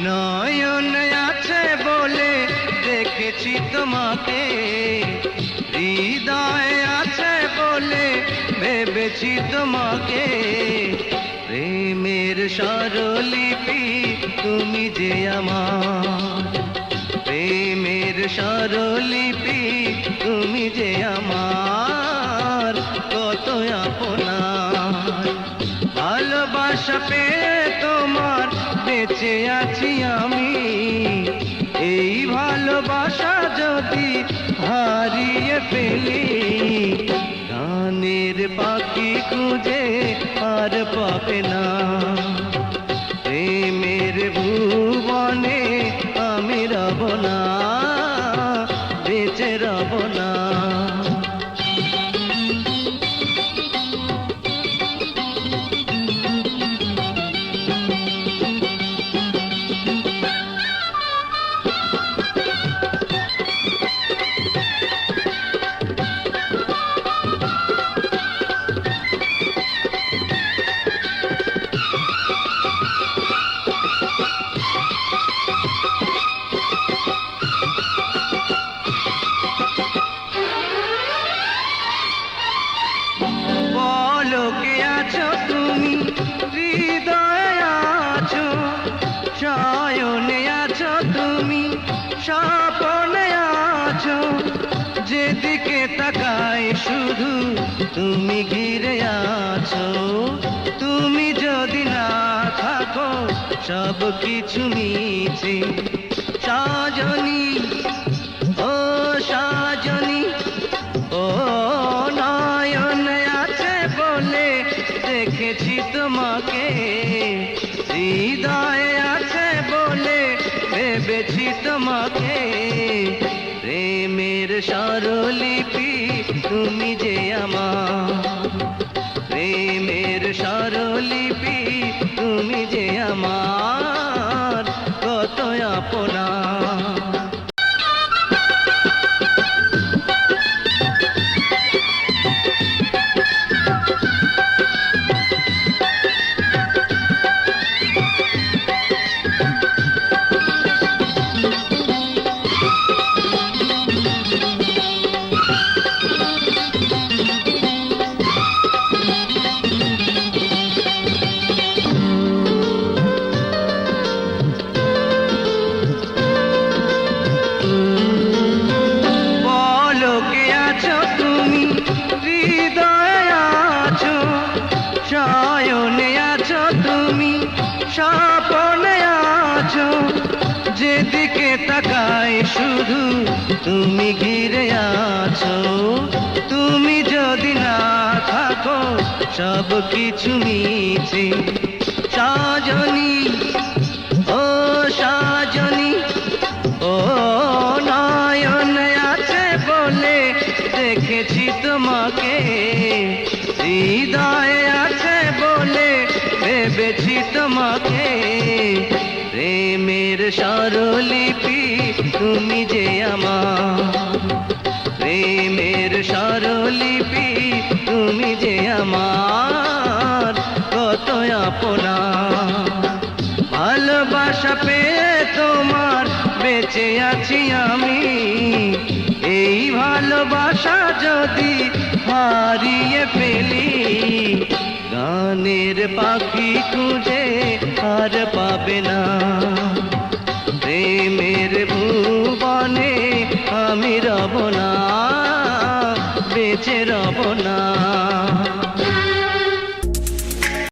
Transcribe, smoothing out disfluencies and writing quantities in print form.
নয়ন আছে বলে দেখেছি তোমাকে, হৃদয় আছে বলে ভেবেছি তোমাকে। প্রেমের স্বরলিপি তুমি যে আমার, প্রেমের স্বরলিপি তুমি যে আমার, কত আপনার। ভালোবাসা পেয়ে তোমার বেঁচে আছি আমি, এই ভালোবাসা যদি হারিয়ে ফেলি, গানের পাখি খুঁজে আর পাবে না। প্রেমের ভুবনে আমি রব না, বেঁচে রব না। পলকে আছো তুমি, হৃদয়ে আছো, শয়নে আছো তুমি, স্বপনে আছো। যেদিকে তাকাই শুধু তুমি ঘিরে আছো। তুমি যদি না থাকো সব কিছু মিছে। সজনী ও সজনী, ও নয়ন আছে বলে দেখেছি তোমাকে, হৃদয়ে আছে বলে ভেবেছি তোমাকে। প্রেমের স্বরলিপি তুমি যে আমার, প্রেমের স্বরলিপি তুমি যে আমার, কত আপনার। পলকে আছো তুমি, হৃদয়ে আছো, শয়নে আছো তুমি, স্বপনে আছো। যেদিকে তাকাই শুধু তুমি ঘিরে আছো। তুমি যদি না থাকো সব কিছু মিছে। সজনী ও সজনী, ও নয়ন আছে বলে দেখেছি তোমাকে, হৃদয়ে আছে বলে ভেবেছি তোমাকে। প্রেমের স্বরলিপি তুমি যে আমার, প্রেমের স্বরলিপি তুমি যে আমার, কত আপনার। ভালোবাসা পেয়ে তোমার বেঁচে আছি আমি, এই ভালোবাসা যদি হারিয়ে ফেলি, গানের পাখি খুঁজে আর পাবে না।